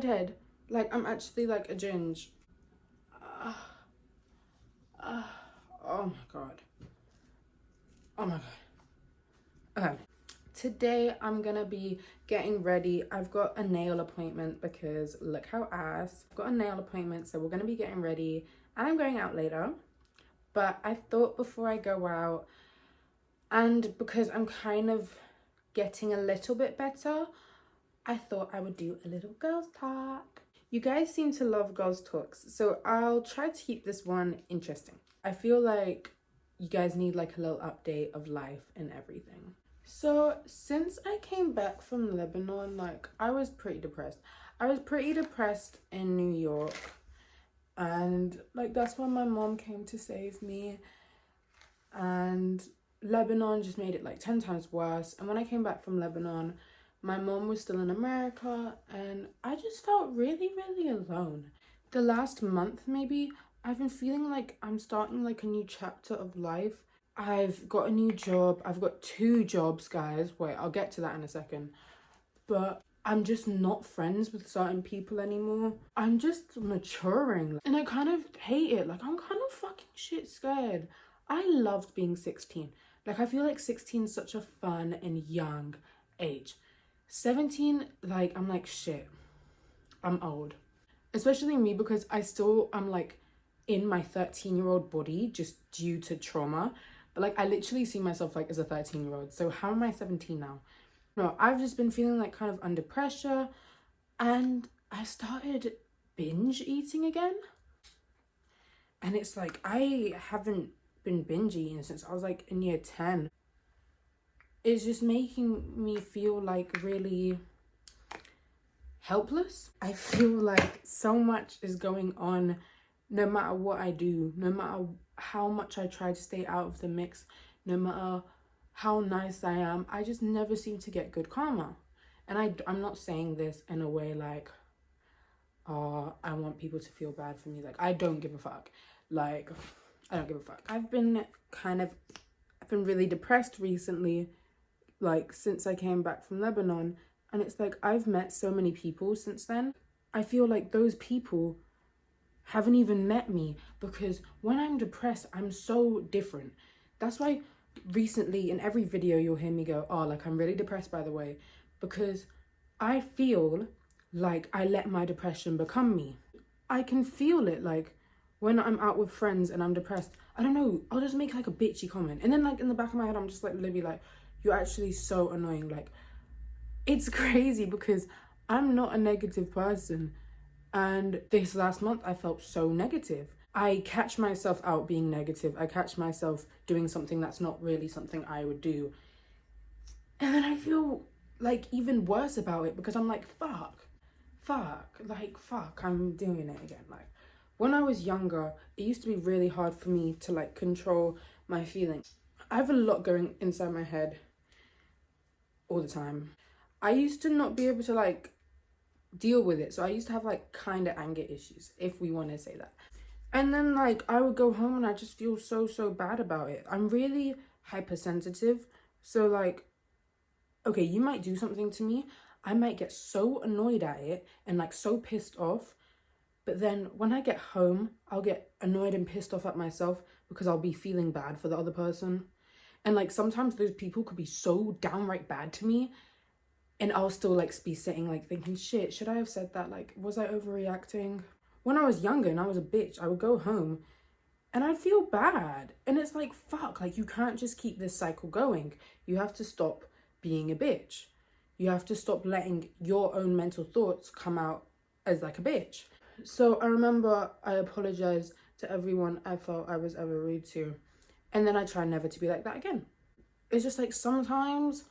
redhead. Like, I'm actually like a ginge. Oh my god. Oh my god. Okay. Today I'm gonna be getting ready. I've got a nail appointment because look how ass. I've got a nail appointment, so we're gonna be getting ready and I'm going out later. But I thought before I go out, and because I'm kind of getting a little bit better, I thought I would do a little girls talk. You guys seem to love girls talks, so I'll try to keep this one interesting. I feel like you guys need like a little update of life and everything. So since I came back from Lebanon, like I was pretty depressed. I was pretty depressed in New York, and like that's when my mom came to save me, and Lebanon just made it like 10 times worse. And when I came back from Lebanon, my mom was still in America and I just felt really, really alone. The last month maybe, I've been feeling like I'm starting like a new chapter of life. I've got a new job. I've got 2 jobs, guys. Wait, I'll get to that in a second. But I'm just not friends with certain people anymore. I'm just maturing and I kind of hate it. Like, I'm kind of fucking shit scared. I loved being 16. Like, I feel like 16 is such a fun and young age. 17, like, I'm like, shit, I'm old. Especially me, because I'm like in my 13-year-old body just due to trauma. But like, I literally see myself like as a 13-year-old. So how am I 17 now? No, I've just been feeling like kind of under pressure, and I started binge eating again. And it's like, I haven't been binge eating since I was like in year 10. It's just making me feel like really helpless. I feel like so much is going on no matter what I do, no matter how much I try to stay out of the mix, no matter how nice I am, I just never seem to get good karma. And I'm not saying this in a way like, oh, I want people to feel bad for me. Like, I don't give a fuck. Like, I don't give a fuck. I've been really depressed recently, like since I came back from Lebanon, and it's like I've met so many people since then. I feel like those people haven't even met me, because when I'm depressed, I'm so different. That's why recently in every video you'll hear me go, oh, like I'm really depressed, by the way, because I feel like I let my depression become me. I can feel it, like when I'm out with friends and I'm depressed, I don't know, I'll just make like a bitchy comment, and then like in the back of my head I'm just like, Libby, like, you're actually so annoying. Like, it's crazy because I'm not a negative person, and this last month I felt so negative. I catch myself out being negative. I catch myself doing something that's not really something I would do, and then I feel like even worse about it, because I'm like, fuck, I'm doing it again. Like, when I was younger, it used to be really hard for me to like control my feelings. I have a lot going inside my head all the time. I used to not be able to like deal with it. So I used to have like kind of anger issues, if we want to say that. And then like I would go home and I just feel so bad about it. I'm really hypersensitive. So like, okay, you might do something to me, I might get so annoyed at it and like so pissed off. But then when I get home, I'll get annoyed and pissed off at myself because I'll be feeling bad for the other person. And like sometimes those people could be so downright bad to me, and I'll still like be sitting like thinking, shit, should I have said that? Like, was I overreacting? When I was younger and I was a bitch, I would go home and I'd feel bad. And it's like, fuck, like you can't just keep this cycle going. You have to stop being a bitch. You have to stop letting your own mental thoughts come out as like a bitch. So I remember I apologized to everyone I felt I was ever rude to. And then I try never to be like that again. It's just like sometimes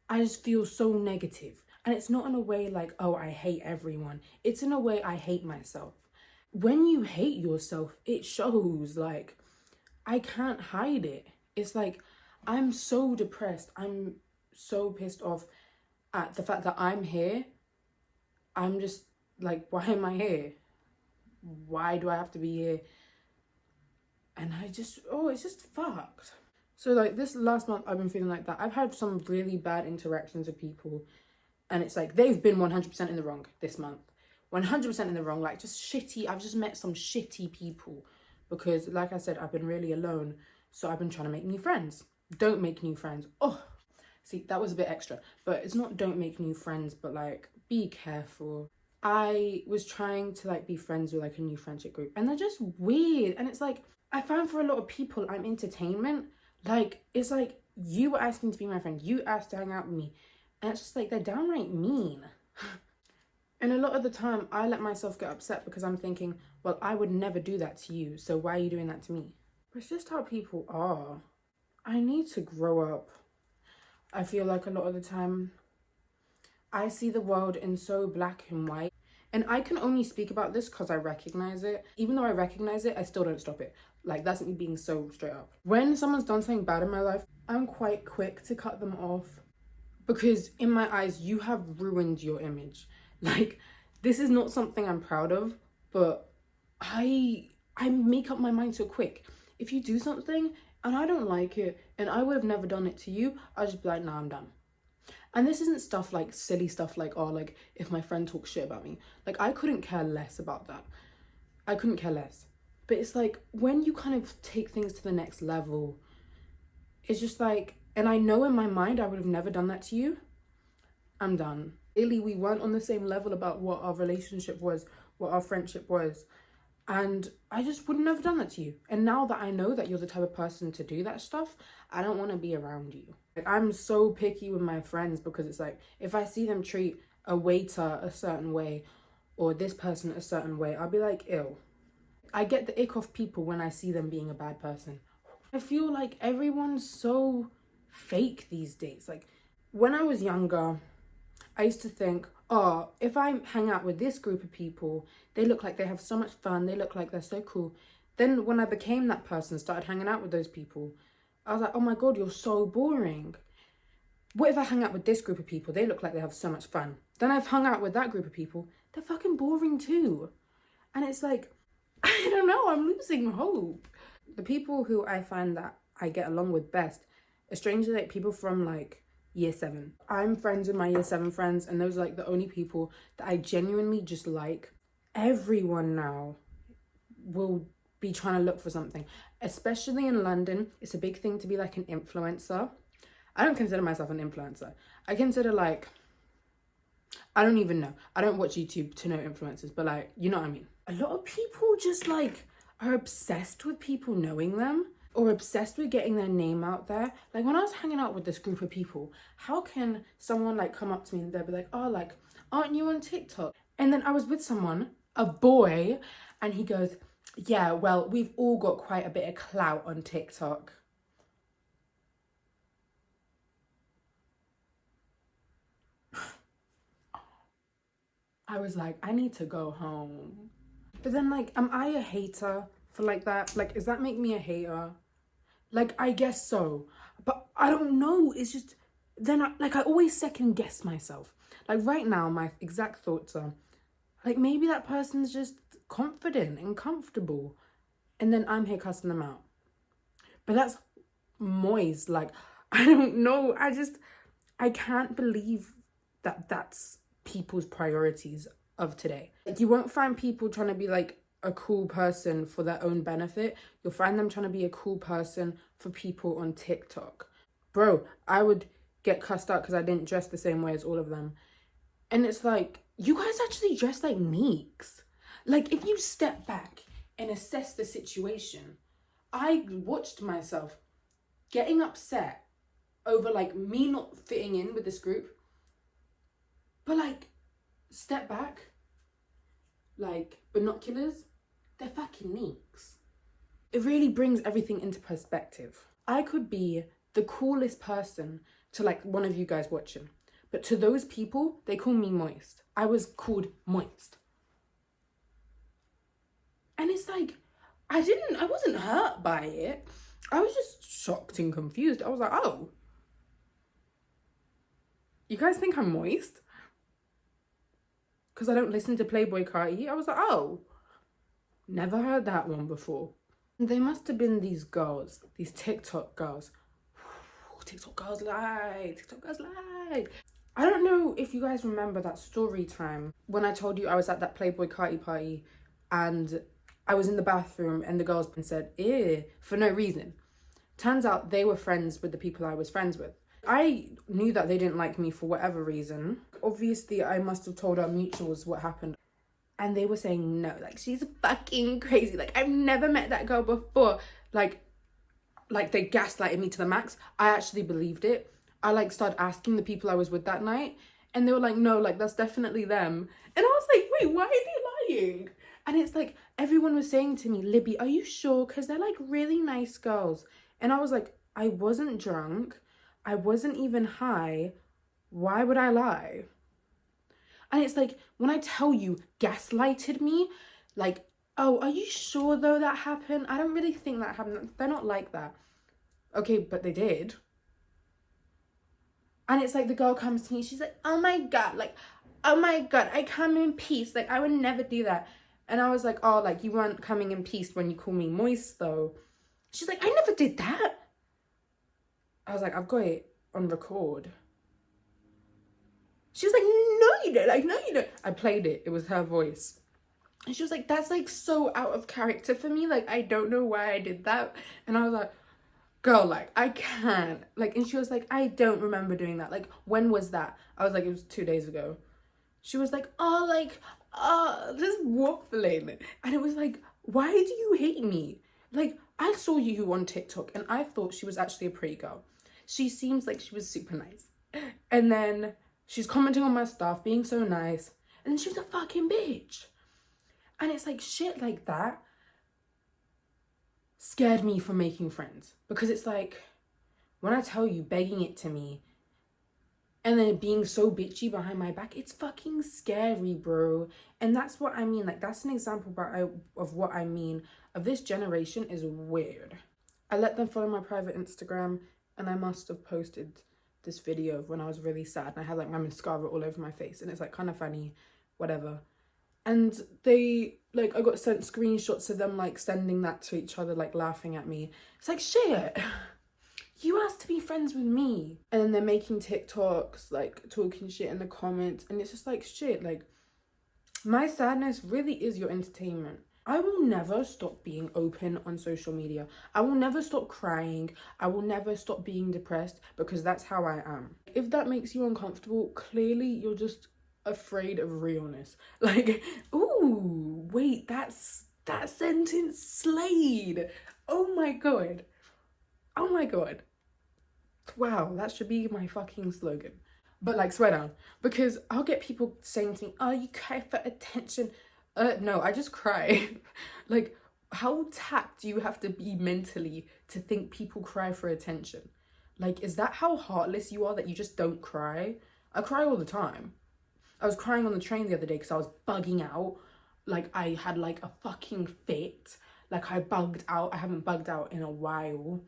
I just feel so negative. And it's not in a way like, oh, I hate everyone. It's in a way I hate myself. When you hate yourself, it shows. Like, I can't hide it. It's like, I'm so depressed. I'm so pissed off at the fact that I'm here. I'm just like, why am I here? Why do I have to be here? And it's just fucked. So like this last month I've been feeling like that. I've had some really bad interactions with people, And it's like, they've been 100% in the wrong this month. 100% in the wrong. Like, just shitty. I've just met some shitty people. Because, like I said, I've been really alone. So I've been trying to make new friends. Don't make new friends. Oh, see, that was a bit extra. But it's not don't make new friends, but like, be careful. I was trying to like be friends with like a new friendship group. And they're just weird. And it's like, I found for a lot of people, I'm entertainment. Like, it's like, you were asking to be my friend. You asked to hang out with me. And it's just like, they're downright mean. And a lot of the time, I let myself get upset because I'm thinking, well, I would never do that to you. So why are you doing that to me? But it's just how people are. I need to grow up. I feel like a lot of the time, I see the world in so black and white. And I can only speak about this because I recognize it. Even though I recognize it, I still don't stop it. Like, that's me being so straight up. When someone's done something bad in my life, I'm quite quick to cut them off. Because in my eyes, you have ruined your image. Like, this is not something I'm proud of, but I make up my mind so quick. If you do something and I don't like it and I would have never done it to you, I'll just be like, nah, I'm done. And this isn't stuff like silly stuff like, oh, like if my friend talks shit about me. Like, I couldn't care less about that. I couldn't care less. But it's like, when you kind of take things to the next level, it's just like, and I know in my mind I would have never done that to you. I'm done. Really, we weren't on the same level about what our relationship was, what our friendship was. And I just would never done that to you. And now that I know that you're the type of person to do that stuff, I don't want to be around you. Like, I'm so picky with my friends because it's like, if I see them treat a waiter a certain way or this person a certain way, I'll be like, ew. I get the ick off people when I see them being a bad person. I feel like everyone's so fake these days. Like, when I was younger, I used to think, oh, if I hang out with this group of people, they look like they have so much fun. They look like they're so cool. Then when I became that person, started hanging out with those people, I was like, oh my God, you're so boring. What if I hang out with this group of people? They look like they have so much fun. Then I've hung out with that group of people. They're fucking boring too. And it's like, I don't know, I'm losing hope. The people who I find that I get along with best are strangely like people from like year 7. I'm friends with my year 7 friends, and those are like the only people that I genuinely just like. Everyone now will be trying to look for something, especially in London. It's a big thing to be like an influencer. I don't consider myself an influencer. I consider like, I don't even know. I don't watch YouTube to know influencers, but like, you know what I mean? A lot of people just like are obsessed with people knowing them or obsessed with getting their name out there. Like, when I was hanging out with this group of people, how can someone like come up to me and they'll be like, oh, like, aren't you on TikTok? And then I was with someone, a boy, and he goes, yeah, well, we've all got quite a bit of clout on TikTok. I was like, I need to go home. But then, like, am I a hater for like that? Like, does that make me a hater? Like, I guess so. But I don't know. It's just, then I always second guess myself. Like, right now, my exact thoughts are, like, maybe that person's just confident and comfortable. And then I'm here cussing them out. But that's moist. Like, I don't know. I can't believe that that's people's priorities of today. Like, you won't find people trying to be like a cool person for their own benefit. You'll find them trying to be a cool person for people on TikTok. Bro, I would get cussed out because I didn't dress the same way as all of them. And it's like, you guys actually dress like neeks. Like, if you step back and assess the situation, I watched myself getting upset over like me not fitting in with this group. But like, step back, like binoculars, they're fucking neeks. It really brings everything into perspective. I could be the coolest person to like one of you guys watching, but to those people, they call me moist. I was called moist. And it's like, I wasn't hurt by it. I was just shocked and confused. I was like, oh, you guys think I'm moist? Because I don't listen to Playboy Carti. I was like, oh, never heard that one before. They must have been these girls, these TikTok girls. TikTok girls lie. TikTok girls lie. I don't know if you guys remember that story time when I told you I was at that Playboy Carti party and I was in the bathroom and the girls said, ew, for no reason. Turns out they were friends with the people I was friends with. I knew that they didn't like me for whatever reason. Obviously, I must have told our mutuals what happened. And they were saying, no, like, she's fucking crazy. Like, I've never met that girl before. Like they gaslighted me to the max. I actually believed it. I, like, started asking the people I was with that night. And they were like, no, like, that's definitely them. And I was like, wait, why are they lying? And it's like, everyone was saying to me, Libby, are you sure? Because they're, like, really nice girls. And I was like, I wasn't drunk. I wasn't even high. Why would I lie? And it's like, when I tell you gaslighted me, like, oh, are you sure though that happened? I don't really think that happened. They're not like that. Okay, but they did. And it's like the girl comes to me, she's like, oh my God, like, oh my God, I come in peace. Like, I would never do that. And I was like, oh, like, you weren't coming in peace when you call me moist though. She's like, I never did that. I was like, I've got it on record. She was like, no, you don't. Like, no, you don't. I played it. It was her voice. And she was like, that's like so out of character for me. Like, I don't know why I did that. And I was like, girl, like, I can't. Like, and she was like, I don't remember doing that. Like, when was that? I was like, it was 2 days ago. She was like, oh, like, just waffling. And it was like, why do you hate me? Like, I saw you on TikTok and I thought she was actually a pretty girl. She seems like she was super nice. And then she's commenting on my stuff, being so nice. And then she was a fucking bitch. And it's like, shit like that scared me from making friends. Because it's like, when I tell you, begging it to me, and then being so bitchy behind my back, it's fucking scary, bro. And that's what I mean. Like, that's an example of what I mean. Of this generation is weird. I let them follow my private Instagram, and I must have posted this video of when I was really sad and I had like my mascara all over my face, and it's like kind of funny, whatever. And they, like, I got sent screenshots of them like sending that to each other, like laughing at me. It's like, shit, you asked to be friends with me. And then they're making TikToks, like talking shit in the comments, and it's just like, shit, like, my sadness really is your entertainment. I will never stop being open on social media. I will never stop crying. I will never stop being depressed, because that's how I am. If that makes you uncomfortable, clearly you're just afraid of realness. Like, ooh, wait, that sentence slayed. Oh my God. Oh my God. Wow, that should be my fucking slogan. But like, swear down, because I'll get people saying to me, oh, you cry for attention. No, I just cry. Like, how tapped do you have to be mentally to think people cry for attention? Like, is that how heartless you are, that you just don't cry? I cry all the time. I was crying on the train the other day because I was bugging out. Like, I had like a fucking fit. Like, I bugged out. I haven't bugged out in a while.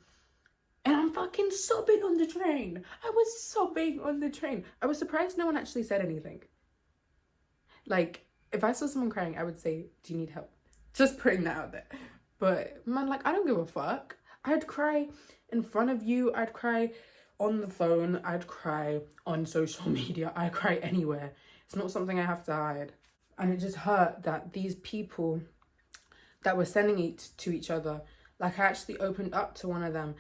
And I'm fucking sobbing on the train. I was sobbing on the train. I was surprised no one actually said anything. Like, if I saw someone crying, I would say, do you need help? Just putting that out there. But man, like, I don't give a fuck. I'd cry in front of you. I'd cry on the phone. I'd cry on social media. I'd cry anywhere. It's not something I have to hide. And it just hurt that these people that were sending it to each other, like, I actually opened up to one of them.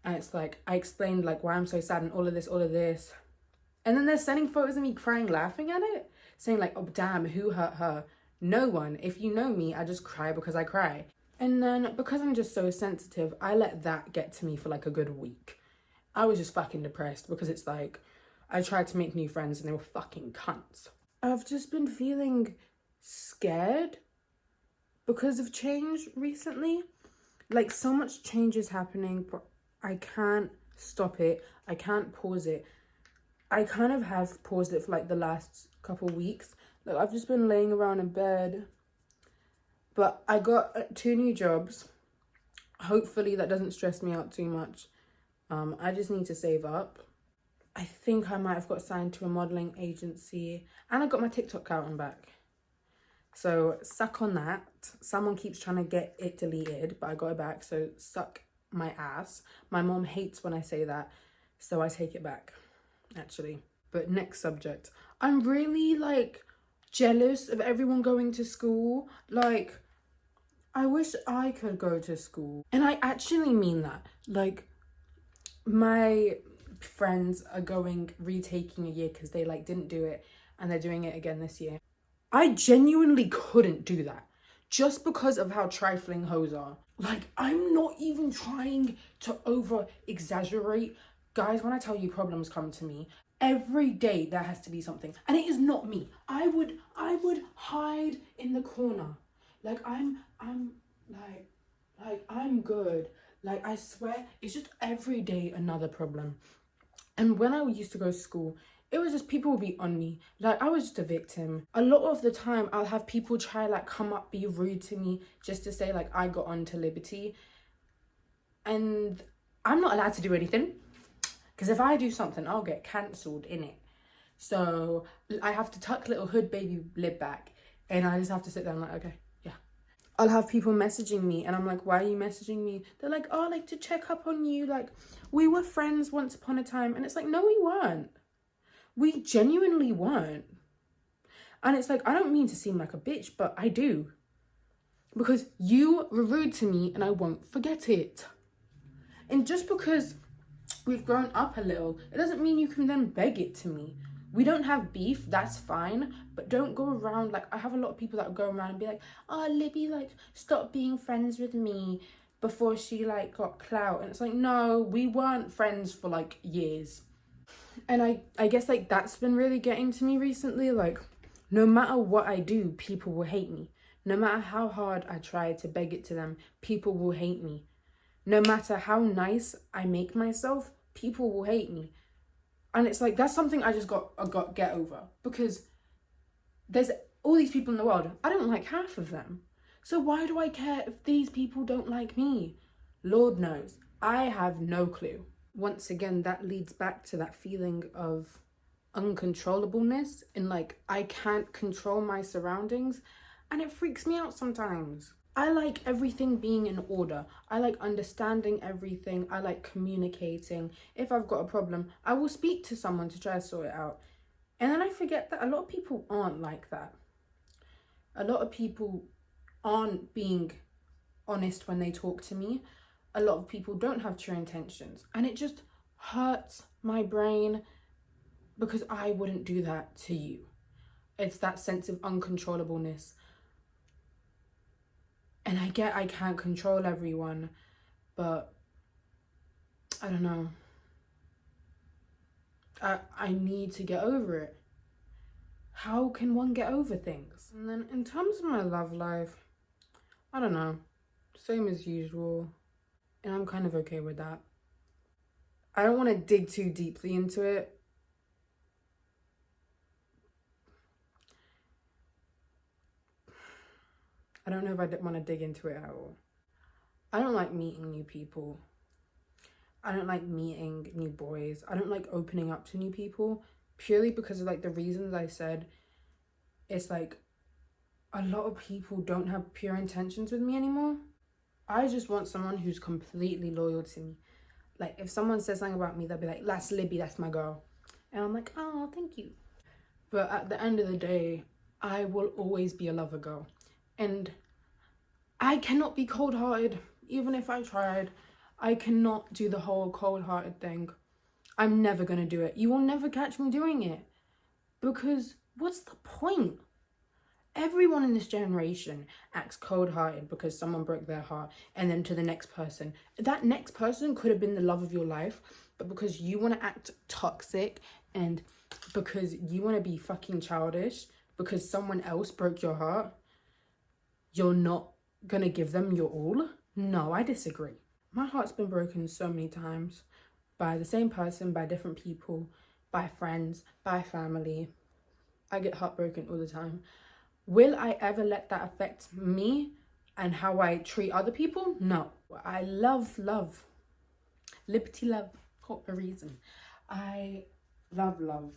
And it's like, I explained like why I'm so sad and all of this. And then they're sending photos of me crying, laughing at it. Saying like, oh damn, who hurt her? No one. If you know me, I just cry because I cry. And then because I'm just so sensitive, I let that get to me for like a good week. I was just fucking depressed because it's like, I tried to make new friends and they were fucking cunts. I've just been feeling scared because of change recently. Like, so much change is happening, but I can't stop it. I can't pause it. I kind of have paused it for like the last couple weeks. Like, I've just been laying around in bed. But I got 2 new jobs. Hopefully that doesn't stress me out too much. I just need to save up. I think I might have got signed to a modelling agency. And I got my TikTok account back. So suck on that. Someone keeps trying to get it deleted, but I got it back. So suck my ass. My mom hates when I say that. So I take it back, actually. But next subject. I'm really like jealous of everyone going to school. Like, I wish I could go to school. And I actually mean that. Like, my friends are retaking a year because they like didn't do it and they're doing it again this year. I genuinely couldn't do that just because of how trifling hoes are. Like, I'm not even trying to over exaggerate. Guys, when I tell you problems come to me, every day there has to be something. And it is not me. I would hide in the corner. Like, I'm I'm good. Like, I swear, it's just every day another problem. And when I used to go to school, it was just people would be on me. Like, I was just a victim. A lot of the time, I'll have people try, like, come up, be rude to me just to say, like, I got onto Liberty. And I'm not allowed to do anything. Because if I do something, I'll get cancelled in it. So I have to tuck little hood baby lib back. And I just have to sit there and like, okay, yeah. I'll have people messaging me and I'm like, why are you messaging me? They're like, oh, like to check up on you. Like, we were friends once upon a time. And it's like, no, we weren't. We genuinely weren't. And it's like, I don't mean to seem like a bitch, but I do. Because you were rude to me and I won't forget it. And just because we've grown up a little, it doesn't mean you can then beg it to me. We don't have beef, that's fine, but don't go around, like, I have a lot of people that go around and be like, oh, Libby, like, stop being friends with me before she, like, got clout. And it's like, no, we weren't friends for, like, years. And I guess, like, that's been really getting to me recently. Like, no matter what I do, people will hate me. No matter how hard I try to beg it to them, people will hate me. No matter how nice I make myself, people will hate me. And it's like, that's something I got get over. Because there's all these people in the world. I don't like half of them. So why do I care if these people don't like me? Lord knows. I have no clue. Once again, that leads back to that feeling of uncontrollableness. And like, I can't control my surroundings. And it freaks me out sometimes. I like everything being in order. I like understanding everything. I like communicating. If I've got a problem, I will speak to someone to try to sort it out. And then I forget that a lot of people aren't like that. A lot of people aren't being honest when they talk to me. A lot of people don't have true intentions. And it just hurts my brain because I wouldn't do that to you. It's that sense of uncontrollableness. And I get I can't control everyone, but I don't know. I need to get over it. How can one get over things? And then in terms of my love life, I don't know. Same as usual. And I'm kind of okay with that. I don't want to dig too deeply into it. I don't know if I want to dig into it at all. I don't like meeting new people. I don't like meeting new boys. I don't like opening up to new people purely because of like the reasons I said. It's like a lot of people don't have pure intentions with me anymore. I just want someone who's completely loyal to me. Like if someone says something about me, they'll be like, that's Libby, that's my girl. And I'm like, oh, thank you. But at the end of the day, I will always be a lover girl. And I cannot be cold-hearted, even if I tried. I cannot do the whole cold-hearted thing. I'm never going to do it. You will never catch me doing it. Because what's the point? Everyone in this generation acts cold-hearted because someone broke their heart, and then to the next person. That next person could have been the love of your life, but because you want to act toxic and because you want to be fucking childish because someone else broke your heart, you're not gonna give them your all? No, I disagree. My heart's been broken so many times by the same person, by different people, by friends, by family. I get heartbroken all the time. Will I ever let that affect me and how I treat other people? No. I love. Liberty love for a reason. I love love.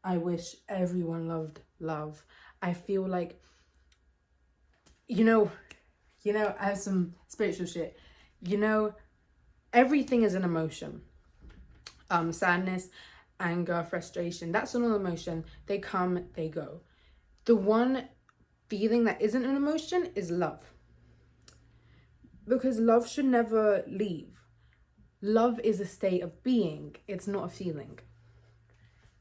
I wish everyone loved love. I feel like, you know, I have some spiritual shit. Everything is an emotion. Sadness, anger, frustration. That's an emotion. They come, they go. The one feeling that isn't an emotion is love. Because love should never leave. Love is a state of being. It's not a feeling.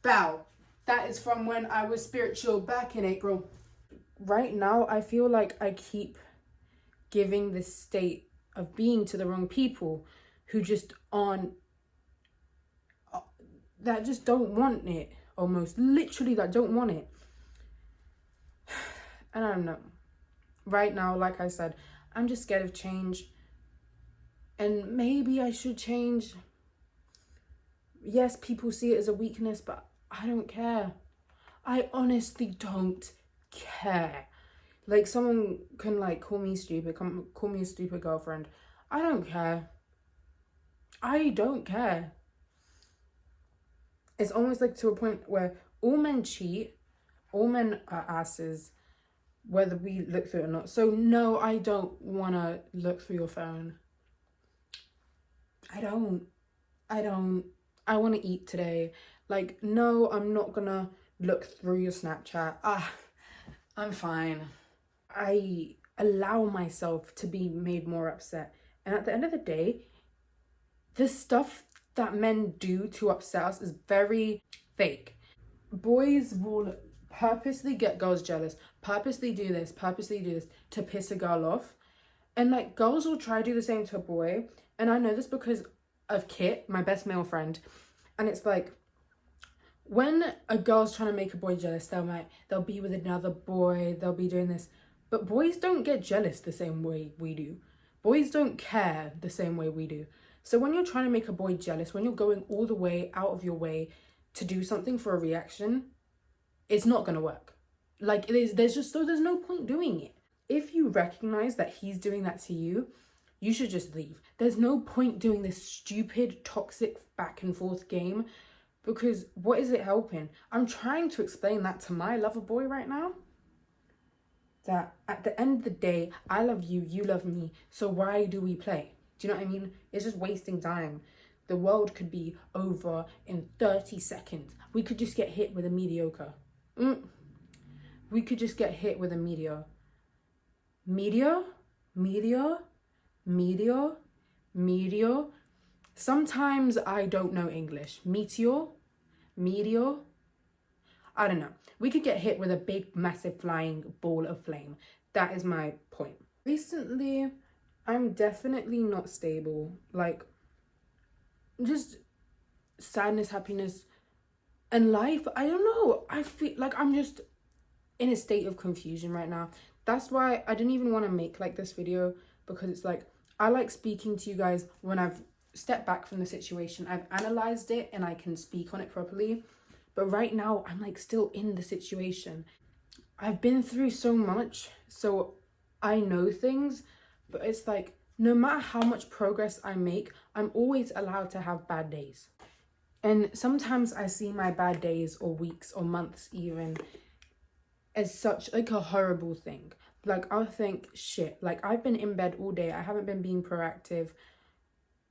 Bow. That is from when I was spiritual back in April. Right now, I feel like I keep giving this state of being to the wrong people who just aren't, that just don't want it, almost. Literally, that don't want it. And I don't know. Right now, like I said, I'm just scared of change. And maybe I should change. Yes, people see it as a weakness, but I don't care. I honestly don't care. Like, someone can, like, call me stupid, call me a stupid girlfriend. I don't care. I don't care. It's almost like to a point where all men cheat, all men are asses, whether we look through it or not. So no, I don't want to look through your phone. I don't. I want to eat today. Like, no, I'm not gonna look through your Snapchat. I'm fine. I allow myself to be made more upset. And at the end of the day, the stuff that men do to upset us is very fake. Boys will purposely get girls jealous, purposely do this to piss a girl off. And like, girls will try to do the same to a boy. And I know this because of Kit, my best male friend. And it's like, when a girl's trying to make a boy jealous, they'll be with another boy, they'll be doing this. But boys don't get jealous the same way we do. Boys don't care the same way we do. So when you're trying to make a boy jealous, when you're going all the way out of your way to do something for a reaction, it's not going to work. Like, there's no point doing it. If you recognize that he's doing that to you, you should just leave. There's no point doing this stupid, toxic back and forth game, because what is it helping? I'm trying to explain that to my lover boy right now. That at the end of the day, I love you, you love me, so why do we play? Do you know what I mean? It's just wasting time. The world could be over in 30 seconds. We could just get hit with a mediocre. We could just get hit with a meteor. Meteor? Sometimes I don't know English. Meteor? I don't know. We could get hit with a big, massive flying ball of flame. That is my point. Recently, I'm definitely not stable. Like, just sadness, happiness, and life. I don't know. I feel like I'm just in a state of confusion right now. That's why I didn't even want to make like this video, because it's like, I like speaking to you guys when I've stepped back from the situation. I've analyzed it and I can speak on it properly. But right now, I'm like still in the situation. I've been through so much, so I know things, but it's like, no matter how much progress I make, I'm always allowed to have bad days. And sometimes I see my bad days or weeks or months even as such like a horrible thing. Like, I'll think, shit, like I've been in bed all day, I haven't been being proactive.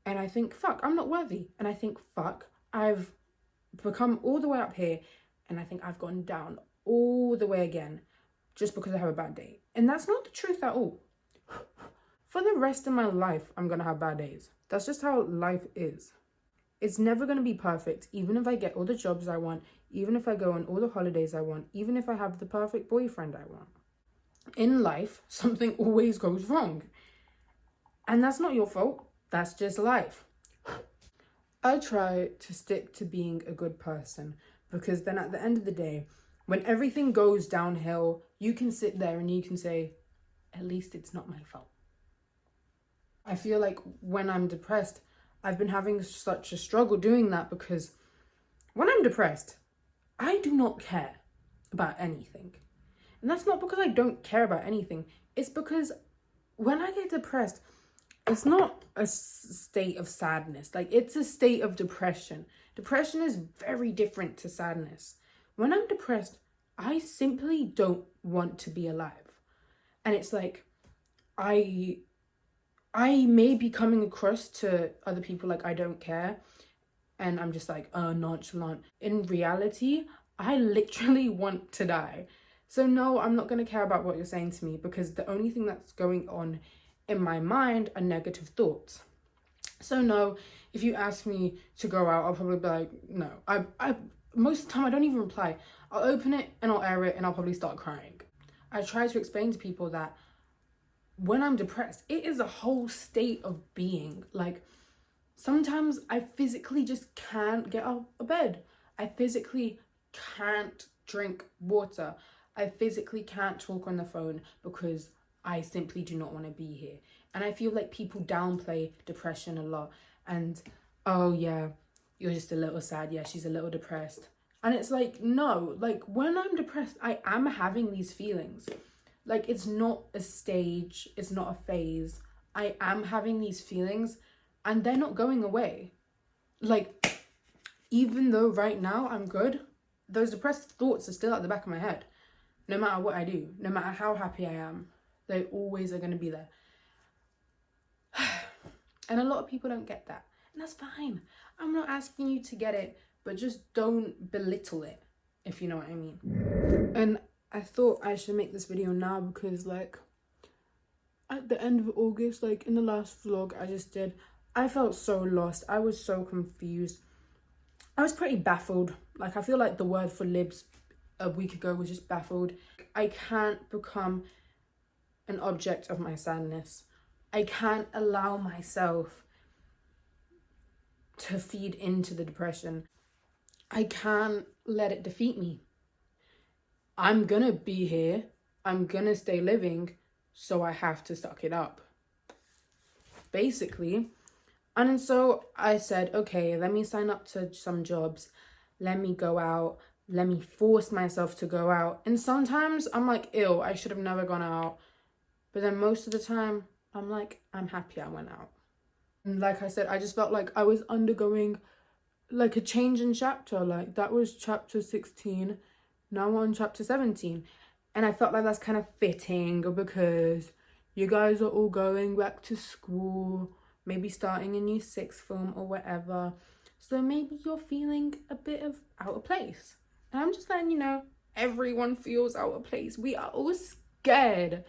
And I think, fuck, I'm not worthy. And I think, fuck, I've become all the way up here, and I think I've gone down all the way again just because I have a bad day. And that's not the truth at all. For the rest of my life, I'm gonna have bad days. That's just how life is. It's never gonna be perfect, even if I get all the jobs I want, even if I go on all the holidays I want, even if I have the perfect boyfriend I want. In life, something always goes wrong. And that's not your fault. That's just life. I try to stick to being a good person, because then at the end of the day, when everything goes downhill, you can sit there and you can say, at least it's not my fault. I feel like when I'm depressed, I've been having such a struggle doing that, because when I'm depressed, I do not care about anything. And that's not because I don't care about anything. It's because when I get depressed, it's not a state of sadness. Like, it's a state of depression. Depression is very different to sadness. When I'm depressed, I simply don't want to be alive. And it's like, I may be coming across to other people like I don't care. and I'm just like, nonchalant. In reality, I literally want to die. So no, I'm not going to care about what you're saying to me, because the only thing that's going on in my mind are negative thoughts. So no, if you ask me to go out, I'll probably be like, no. I most of the time I don't even reply. I'll open it and I'll air it and I'll probably start crying. I try to explain to people that when I'm depressed, it is a whole state of being. Like, sometimes I physically just can't get out of bed. I physically can't drink water. I physically can't talk on the phone because I simply do not want to be here. And I feel like people downplay depression a lot. And, oh yeah, you're just a little sad. Yeah, she's a little depressed. And it's like, no, like when I'm depressed, I am having these feelings. Like, it's not a stage, it's not a phase. I am having these feelings and they're not going away. Like, even though right now I'm good, those depressed thoughts are still at the back of my head. No matter what I do, no matter how happy I am, they always are going to be there. And a lot of people don't get that. And that's fine. I'm not asking you to get it, but just don't belittle it, if you know what I mean. And I thought I should make this video now because, like, at the end of August, like in the last vlog I just did, I felt so lost. I was so confused. I was pretty baffled. Like, I feel like the word for libs a week ago was just baffled. I can't become an object of my sadness. I can't allow myself to feed into the depression. I can't let it defeat me. I'm gonna be here. I'm gonna stay living, so I have to suck it up, basically. And so I said, okay, let me sign up to some jobs. Let me go out. Let me force myself to go out. And sometimes I'm like, ew, I should have never gone out. But then most of the time, I'm like, I'm happy I went out. And like I said, I just felt like I was undergoing like a change in chapter. Like, that was chapter 16. Now we're on chapter 17. And I felt like that's kind of fitting because you guys are all going back to school, maybe starting a new sixth form or whatever. So maybe you're feeling a bit of out of place. And I'm just letting you know, everyone feels out of place. We are all scared.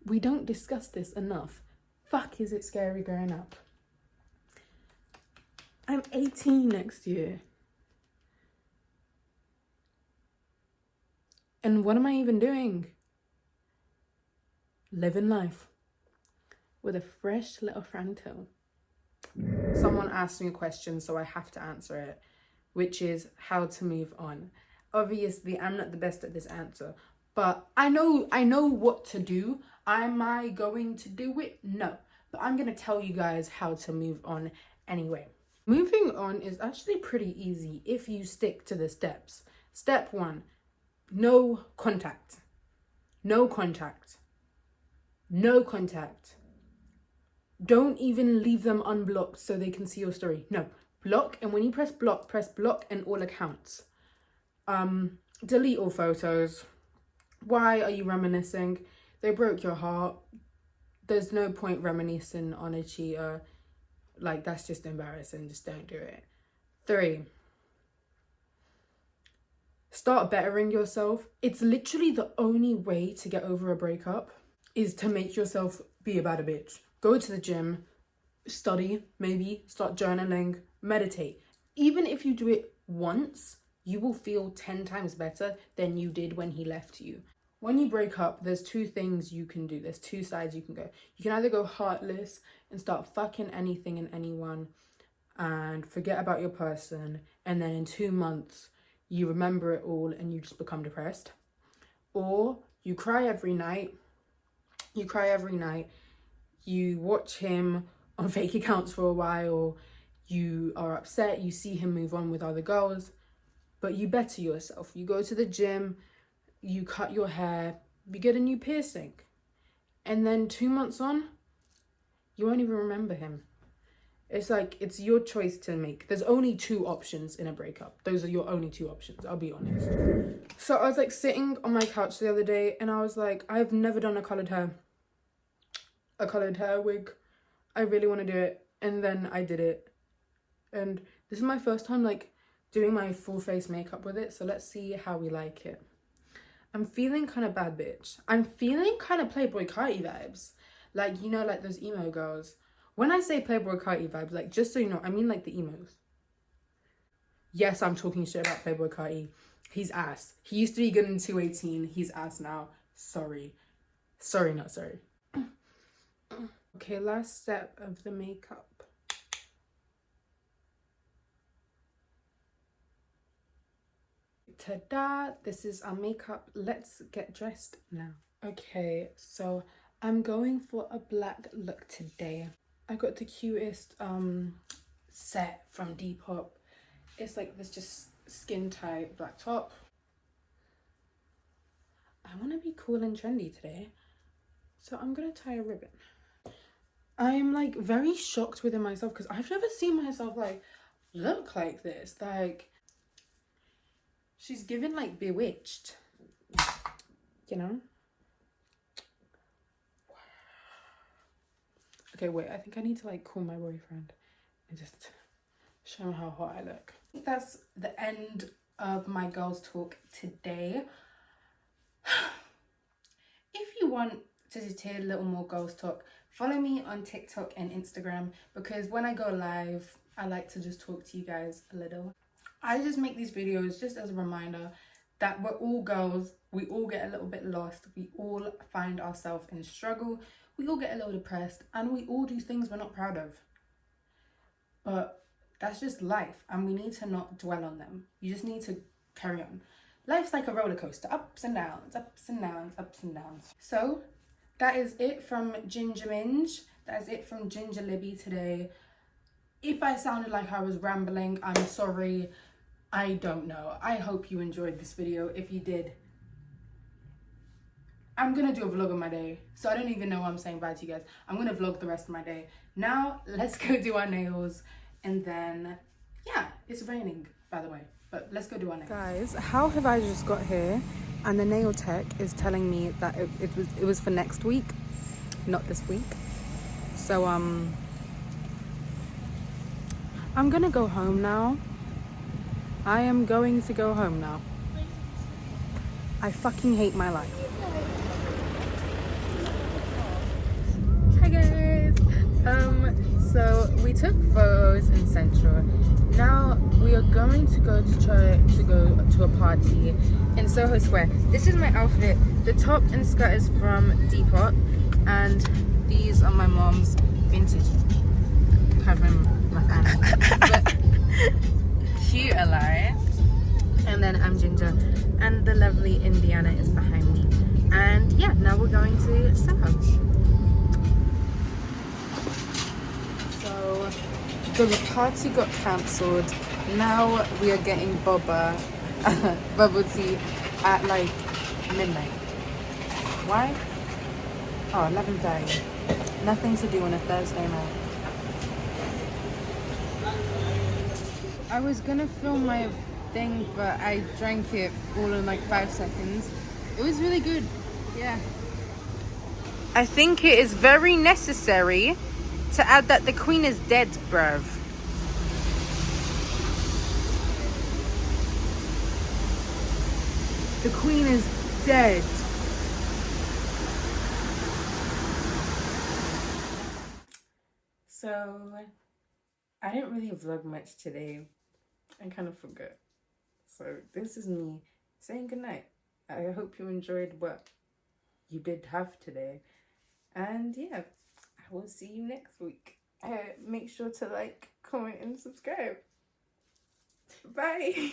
We don't discuss this enough. Fuck, is it scary growing up? I'm 18 next year. And what am I even doing? Living life with a fresh little frontal. Someone asked me a question, so I have to answer it, which is how to move on. Obviously, I'm not the best at this answer, but I know what to do. Am I going to do it? No, but I'm going to tell you guys how to move on anyway. Moving on is actually pretty easy if you stick to the steps. Step 1, no contact. No contact. No contact. Don't even leave them unblocked so they can see your story. No, block, and when you press block and all accounts. Delete all photos. Why are you reminiscing? They broke your heart. There's no point reminiscing on a cheater. Like, that's just embarrassing. Just don't do it. 3, start bettering yourself. It's literally the only way to get over a breakup is to make yourself be a bad bitch. Go to the gym, study, maybe start journaling, meditate. Even if you do it once, you will feel 10 times better than you did when he left you. When you break up, there's 2 things you can do. There's 2 sides you can go. You can either go heartless and start fucking anything and anyone and forget about your person, and then in 2 months, you remember it all and you just become depressed. Or you cry every night. You watch him on fake accounts for a while. You are upset. You see him move on with other girls. But you better yourself. You go to the gym. You cut your hair. You get a new piercing. And then 2 months on, you won't even remember him. It's like, it's your choice to make. There's only 2 options in a breakup. Those are your only 2 options, I'll be honest. So I was like sitting on my couch the other day and I was like, I've never done a coloured hair wig. I really want to do it. And then I did it. And This is my first time like doing my full face makeup with it, so let's see how we like it. I'm feeling kind of bad bitch. I'm feeling kind of Playboy Carti vibes. Like, you know, like those emo girls. When I say Playboy Carti vibes, like, just so you know, I mean like the emos. Yes, I'm talking shit about Playboy Carti. He's ass. He used to be good in 218. He's ass now. Sorry. Sorry, not sorry. Okay, last step of the makeup. Ta-da! This is our makeup. Let's get dressed now. Okay, so I'm going for a black look today. I got the cutest set from Depop. It's like this just skin tight black top. I want to be cool and trendy today, so I'm gonna tie a ribbon. I'm like very shocked within myself because I've never seen myself like look like this. Like, she's given like Bewitched, you know? Okay, wait, I think I need to like call my boyfriend and just show him how hot I look. That's the end of my girls talk today. If you want to just hear a little more girls talk, follow me on TikTok and Instagram, because when I go live, I like to just talk to you guys a little. I just make these videos just as a reminder that we're all girls. We all get a little bit lost. We all find ourselves in struggle. We all get a little depressed, and we all do things we're not proud of. But that's just life, and we need to not dwell on them. You just need to carry on. Life's like a roller coaster, ups and downs, ups and downs, ups and downs. So that is it from Ginger Minge. That is it from Ginger Libby today. If I sounded like I was rambling, I'm sorry. I don't know. I hope you enjoyed this video. If you did, I'm gonna do a vlog of my day, so I don't even know what I'm saying bye to you guys. I'm gonna vlog the rest of my day. Now let's go do our nails, and then yeah, it's raining by the way, but let's go do our nails. Guys, how have I just got here and the nail tech is telling me that it was for next week, not this week. So I'm gonna go home now. I am going to go home now. I fucking hate my life. Hi guys. So we took photos in Central. Now we are going to go to a party in Soho Square. This is my outfit. The top and skirt is from Depop, and these are my mom's vintage. Covering my family. But cute alive. And then I'm Ginger, and the lovely Indiana is behind me. And yeah, now we're going to Soho. So the party got cancelled. Now we are getting boba, bubble tea at like midnight. Why? Oh, 11:30. Nothing to do on a Thursday night. I was gonna film my thing, but I drank it all in like 5 seconds. It was really good. Yeah. I think it is very necessary to add that the queen is dead, bruv. The queen is dead. So I didn't really vlog much today. I kind of forgot. So this is me saying goodnight. I hope you enjoyed what you did have today. And yeah, I will see you next week. Make sure to like, comment, and subscribe. Bye.